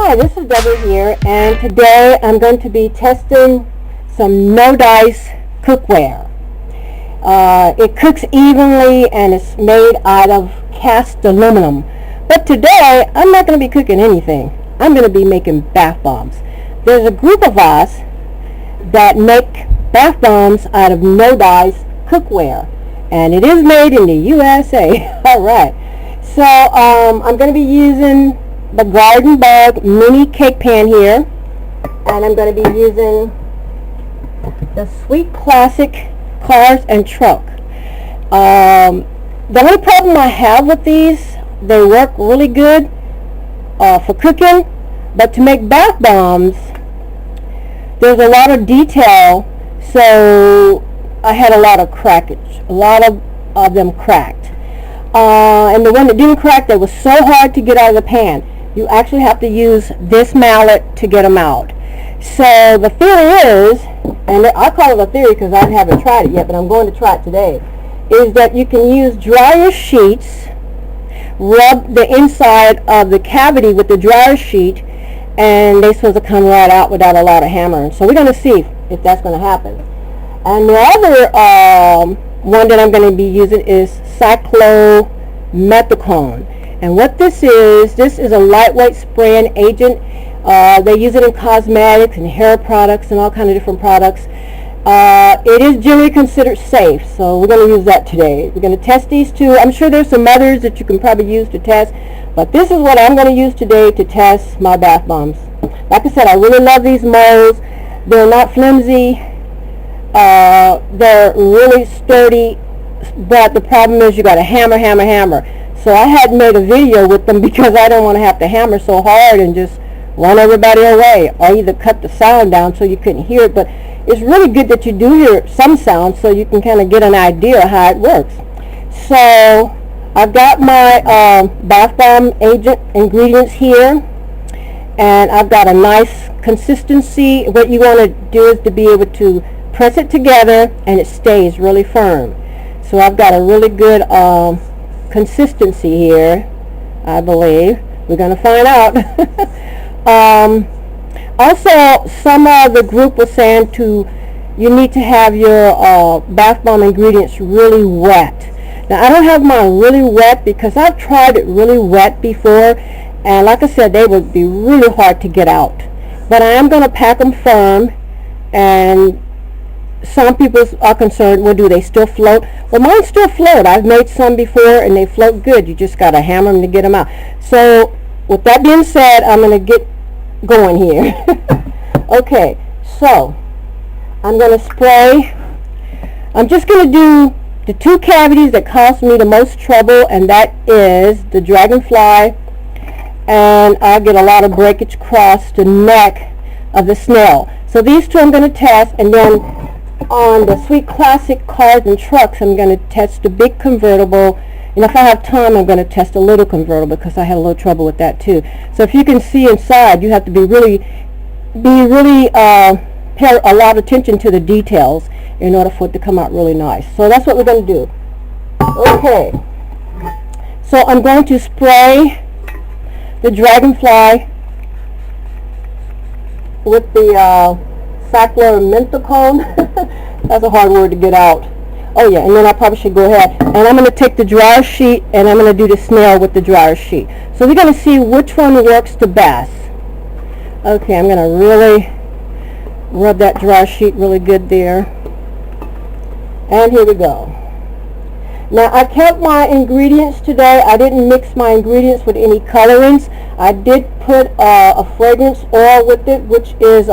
Hi, this is Debbie here, and today I'm going to be testing some no-dice cookware. It cooks evenly and it's made out of cast aluminum. But today I'm not going to be cooking anything. I'm going to be making bath bombs. There's a group of us that make bath bombs out of no-dice cookware, and it is made in the USA. All right. So I'm going to be using the Garden Bug mini cake pan here, and I'm going to be using the Sweet Classic Cars and Truck. The only problem I have with these, they work really good for cooking, but to make bath bombs, there's a lot of detail, so I had a lot of crackage. A lot of them cracked. And the one that didn't crack, that was so hard to get out of the pan. You actually have to use this mallet to get them out. So the theory is, and I call it a theory because I haven't tried it yet, but I'm going to try it today, is that you can use dryer sheets, rub the inside of the cavity with the dryer sheet, and they're supposed to come right out without a lot of hammering. So we're going to see if that's going to happen. And the other one that I'm going to be using is cyclomethicone. And what this is a lightweight spraying agent. They use it in cosmetics and hair products and all kinds of different products. It is generally considered safe, so we're going to use that today. We're going to test these two. I'm sure there's some others that you can probably use to test, but this is what I'm going to use today to test my bath bombs. Like I said, I really love these molds. They're not flimsy. They're really sturdy, but the problem is you got to hammer. So I hadn't made a video with them because I don't want to have to hammer so hard and just run everybody away, or either cut the sound down so you couldn't hear it. But it's really good that you do hear some sound so you can kind of get an idea of how it works. So I've got my bath bomb agent ingredients here, and I've got a nice consistency. What you want to do is to be able to press it together and it stays really firm. So I've got a really good consistency here, I believe. We're going to find out. Also, some of the group was saying you need to have your bath bomb ingredients really wet. Now, I don't have mine really wet because I've tried it really wet before, and like I said, they would be really hard to get out. But I am going to pack them firm, and some people are concerned, well, do they still float? Well, mine still float. I've made some before and they float good. You just got to hammer them to get them out. So with that being said, I'm going to get going here. Okay, so I'm going to spray. I'm just going to do the two cavities that caused me the most trouble, and that is the dragonfly, and I get a lot of breakage across the neck of the snail. So these two I'm going to test, and then on the Sweet Classic Cars and Trucks, I'm going to test the big convertible, and if I have time, I'm going to test a little convertible because I had a little trouble with that too. So if you can see inside, you have to pay a lot of attention to the details in order for it to come out really nice. So that's what we're going to do. Okay, so I'm going to spray the dragonfly with the cyclomethicone. That's a hard word to get out. Oh yeah, and then I probably should go ahead, and I'm going to take the dryer sheet and I'm going to do the snail with the dryer sheet. So we're going to see which one works the best. Okay, I'm going to really rub that dryer sheet really good there. And here we go. Now, I kept my ingredients today. I didn't mix my ingredients with any colorants. I did put a fragrance oil with it, which is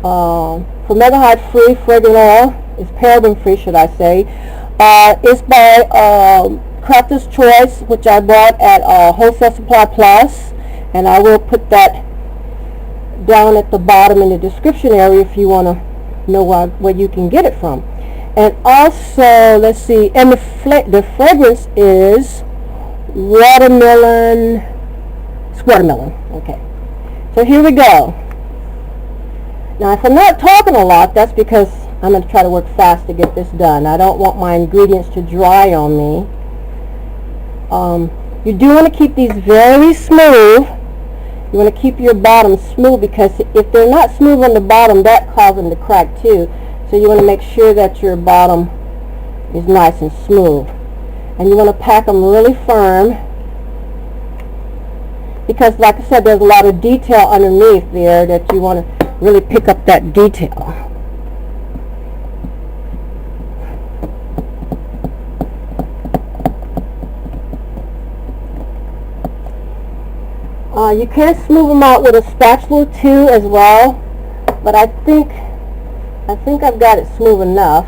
formaldehyde-free fragrance oil. It's paraben-free, should I say. It's by Crafter's Choice, which I bought at Wholesale Supply Plus, and I will put that down at the bottom in the description area if you want to know where you can get it from. And also, let's see, and the fragrance is watermelon. It's watermelon. Okay. So here we go. Now, if I'm not talking a lot, that's because I'm going to try to work fast to get this done. I don't want my ingredients to dry on me. You do want to keep these very smooth You want to keep your bottom smooth, because if they're not smooth on the bottom, that causes them to crack too. So you want to make sure that your bottom is nice and smooth. And you want to pack them really firm, because like I said, there's a lot of detail underneath there that you want to really pick up that detail. You can smooth them out with a spatula too as well, but I think I've got it smooth enough.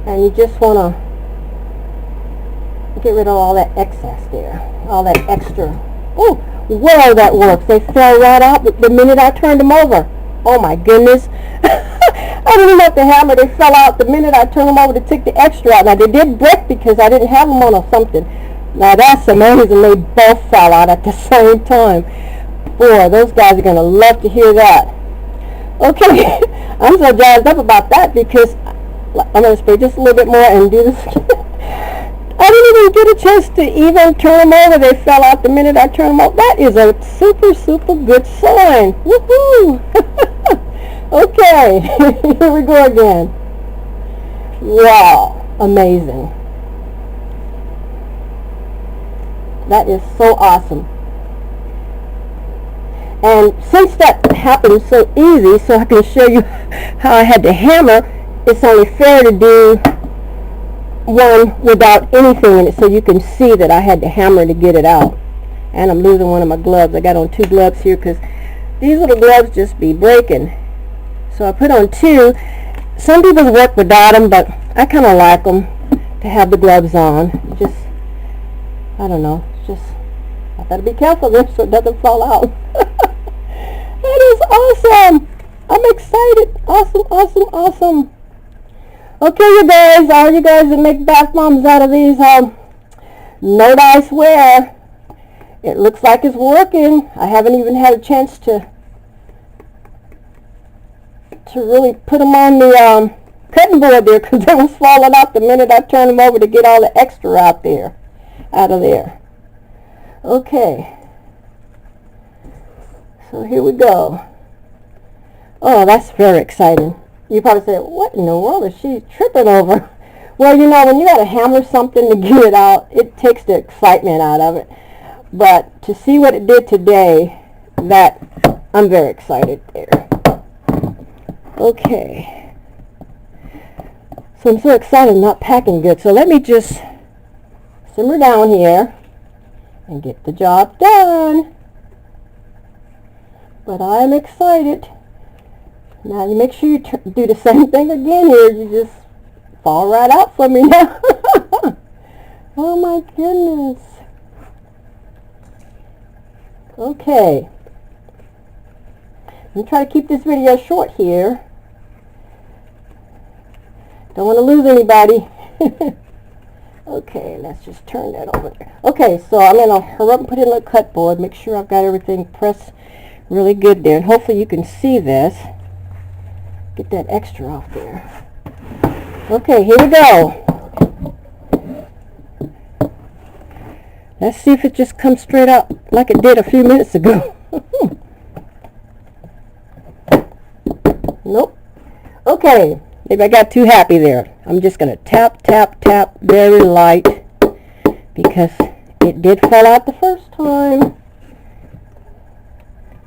And you just want to get rid of all that excess there, all that extra. Oh, well, that works. They fell right out the minute I turned them over. Oh my goodness. I didn't have to hammer. They fell out the minute I turned them over to take the extra out. Now they did break because I didn't have them on or something. Now that's amazing. They both fell out at the same time. Boy, those guys are going to love to hear that. Okay, I'm so jazzed up about that because I'm going to spray just a little bit more and do this again. I didn't even get a chance to even turn them over. They fell out the minute I turned them over. That is a super, super good sign. Woohoo! Okay, here we go again. Wow, amazing. That is so awesome. And since that happened so easy, so I can show you how I had to hammer, it's only fair to do one without anything in it, so you can see that I had to hammer to get it out. And I'm losing one of my gloves. I got on 2 gloves here because these little gloves just be breaking. So I put on 2. Some people work without them, but I kind of like them to have the gloves on. Just, I don't know, just, I gotta be careful then so it doesn't fall out. That is awesome. I'm excited. Awesome, awesome, awesome. Okay, you guys, all you guys that make bath bombs out of these Nordic Ware, it looks like it's working. I haven't even had a chance to really put them on the cutting board there, because they was falling out the minute I turned them over to get all the extra out of there. Okay, so here we go. Oh, that's very exciting. You probably say, what in the world is she tripping over? Well, you know, when you got to hammer something to get it out, it takes the excitement out of it. But to see what it did today, that I'm very excited there. Okay. So I'm so excited I'm not packing good. So let me just simmer down here and get the job done. But I'm excited. Now you make sure you do the same thing again here. You just fall right out for me now. Oh my goodness. Okay. I'm going to try to keep this video short here. Don't want to lose anybody. Okay, let's just turn that over there. Okay, so I'm going to hurry up and put it in the cut board. Make sure I've got everything pressed really good there. And hopefully you can see this. Get that extra off there. Okay, here we go. Let's see if it just comes straight out like it did a few minutes ago. Nope. Okay, maybe I got too happy there. I'm just going to tap, tap, tap very light because it did fall out the first time.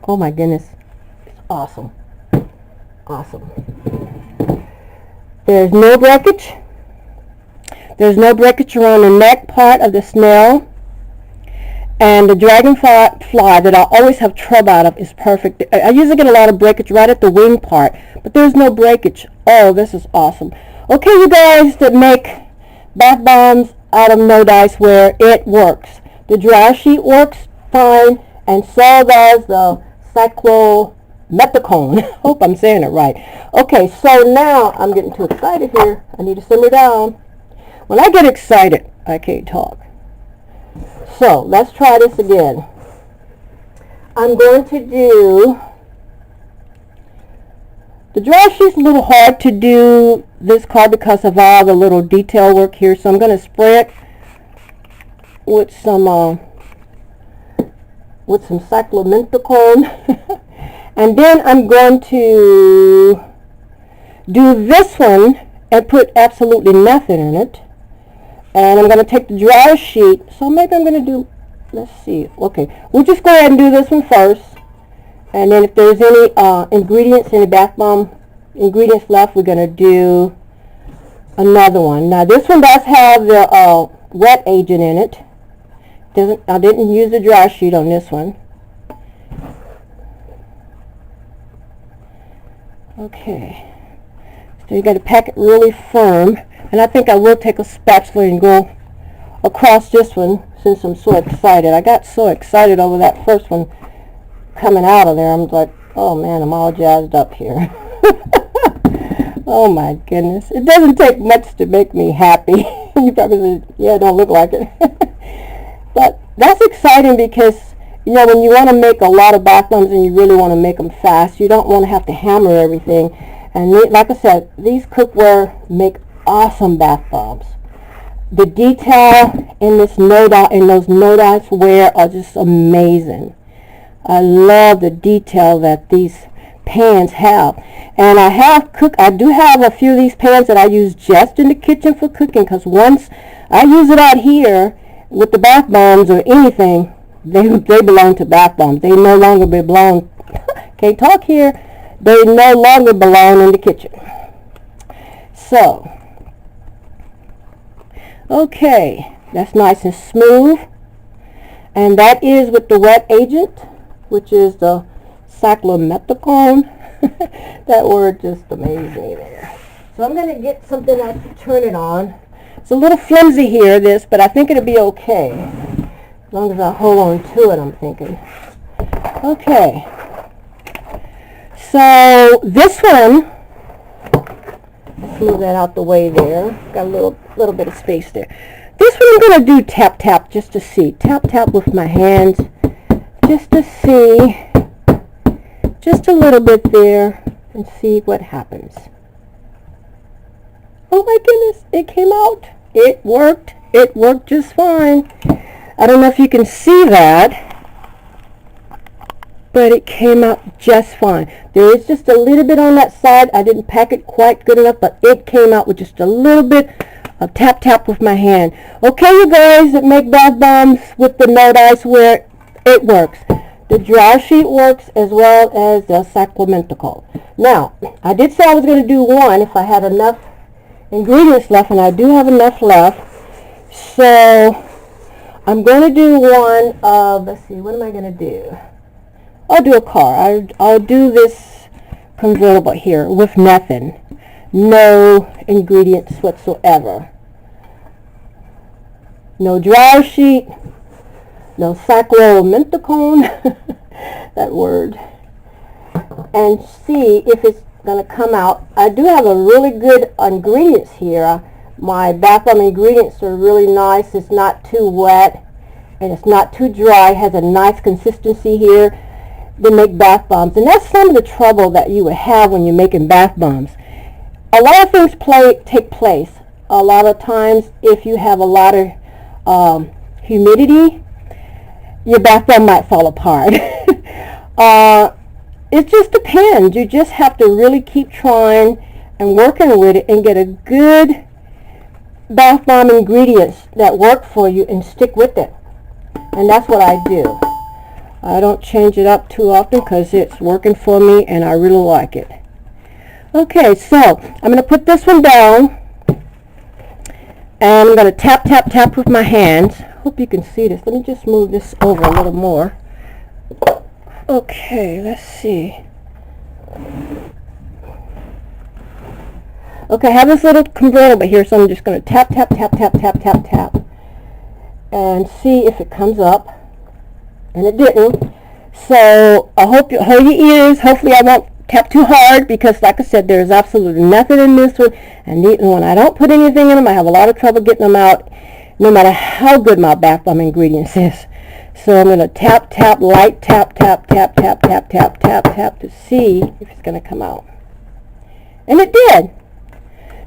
Oh my goodness. It's awesome. Awesome. There's no breakage. There's no breakage around the neck part of the snail. And the dragonfly that I always have trouble out of is perfect. I usually get a lot of breakage right at the wing part, but there's no breakage. Oh, this is awesome. Okay, you guys that make bath bombs out of Nordic Ware, it works. The dry sheet works fine, and so does the cyclomethicone. Hope I'm saying it right. Okay, so now I'm getting too excited here. I need to simmer down. When I get excited, I can't talk. So let's try this again. I'm going to do the dry sheet's a little hard to do this card because of all the little detail work here. So I'm going to spray it with some with some cyclomenticone. And then I'm going to do this one and put absolutely nothing in it. And I'm going to take the dryer sheet. So maybe I'm going to do, let's see. Okay, we'll just go ahead and do this one first. And then if there's any ingredients, any bath bomb ingredients left, we're going to do another one. Now this one does have the wet agent in it. I didn't use the dry sheet on this one. Okay, so you got to pack it really firm, and I think I will take a spatula and go across this one since I'm so excited. I got so excited over that first one coming out of there. I'm like, oh man, I'm all jazzed up here. Oh my goodness, it doesn't take much to make me happy. You probably said, yeah, it don't look like it. But that's exciting because, you know, when you want to make a lot of bath bombs and you really want to make them fast, you don't want to have to hammer everything. And like I said, these cookware make awesome bath bombs. The detail in this those Nordic Ware are just amazing. I love the detail that these pans have. And I do have a few of these pans that I use just in the kitchen for cooking, because once I use it out here with the bath bombs or anything, they belong to bath bombs. They no longer belong, can't talk here, they no longer belong in the kitchen. So, okay, that's nice and smooth. And that is with the wet agent, which is the cyclomenticone. That word just amazing there. So I'm going to get something to turn it on. It's a little flimsy here, but I think it'll be okay. As long as I hold on to it, I'm thinking. Okay. So this one, let's move that out the way there. Got a little bit of space there. This one I'm going to do tap tap just to see. Tap tap with my hands just to see. Just a little bit there and see what happens. Oh my goodness, it came out. It worked. It worked just fine. I don't know if you can see that, but it came out just fine. There is just a little bit on that side. I didn't pack it quite good enough, but it came out with just a little bit of tap tap with my hand. Okay, you guys that make bath bombs with the Nordic Ware, it works. The dry sheet works as well as the cyclomenticone. Now, I did say I was going to do one if I had enough ingredients left, and I do have enough left. So, I'm going to do one of, let's see, what am I going to do? I'll do a car. I'll do this convertible here with nothing. No ingredients whatsoever. No dry sheet. No cyclomenticone, that word, and see if it's going to come out. I do have a really good ingredients here. My bath bomb ingredients are really nice. It's not too wet and it's not too dry. It has a nice consistency here to make bath bombs, and that's some of the trouble that you would have when you're making bath bombs. A lot of things take place. A lot of times if you have a lot of humidity, your bath bomb might fall apart. It just depends. You just have to really keep trying and working with it and get a good bath bomb ingredients that work for you and stick with it. And that's what I do. I don't change it up too often because it's working for me and I really like it. Okay, so I'm going to put this one down and I'm going to tap tap tap with my hands. Hope you can see this. Let me just move this over a little more. Okay, let's see. Okay, I have this little convertible here, so I'm just going to tap, tap, tap, tap, tap, tap, tap, and see if it comes up. And it didn't. So I hope you hold your ears. Hopefully I won't tap too hard because, like I said, there's absolutely nothing in this one. And when I don't put anything in them, I have a lot of trouble getting them out, no matter how good my bath bomb ingredients is. So I'm going to tap, tap, light tap, tap, tap, tap, tap, tap, tap, tap to see if it's going to come out. And it did.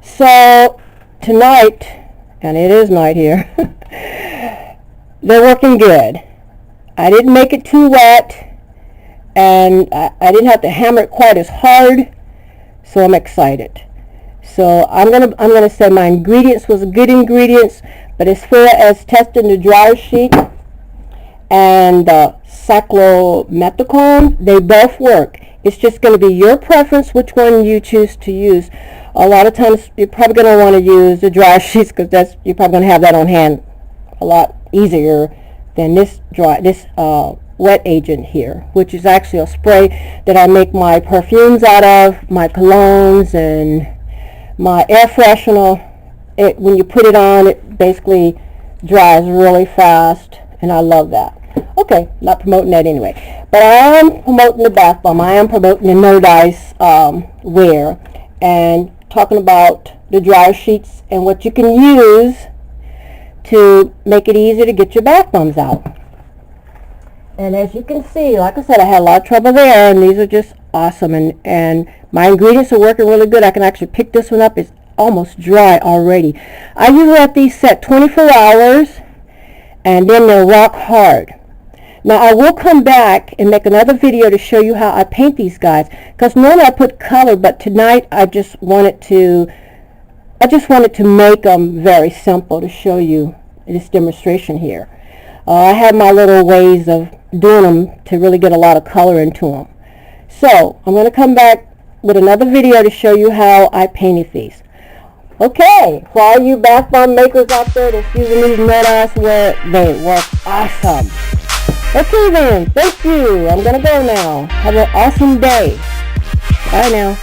So tonight, and it is night here, they're working good. I didn't make it too wet, and I didn't have to hammer it quite as hard, so I'm excited. So I'm gonna say my ingredients was good ingredients, but as far as testing the dry sheet and the cyclomethicone, they both work. It's just going to be your preference which one you choose to use. A lot of times you're probably going to want to use the dry sheets because you're probably going to have that on hand a lot easier than this wet agent here, which is actually a spray that I make my perfumes out of, my colognes and my air freshener. When you put it on, it basically dries really fast, and I love that. Okay, not promoting that anyway, but I am promoting the bath bomb. I am promoting the No Dice Ware, and talking about the dryer sheets and what you can use to make it easier to get your bath bombs out. And as you can see, like I said, I had a lot of trouble there, and these are just awesome, and my ingredients are working really good. I can actually pick this one up. It's almost dry already. I usually let these set 24 hours, and then they'll rock hard. Now I will come back and make another video to show you how I paint these guys, because normally I put color, but tonight I just wanted to make them very simple to show you this demonstration here. I have my little ways of doing them to really get a lot of color into them. So I'm going to come back with another video to show you how I painted these. Okay, for all you bath bomb makers out there that's using these No Dice Ware, they work awesome. Okay then, thank you. I'm going to go now. Have an awesome day. Bye now.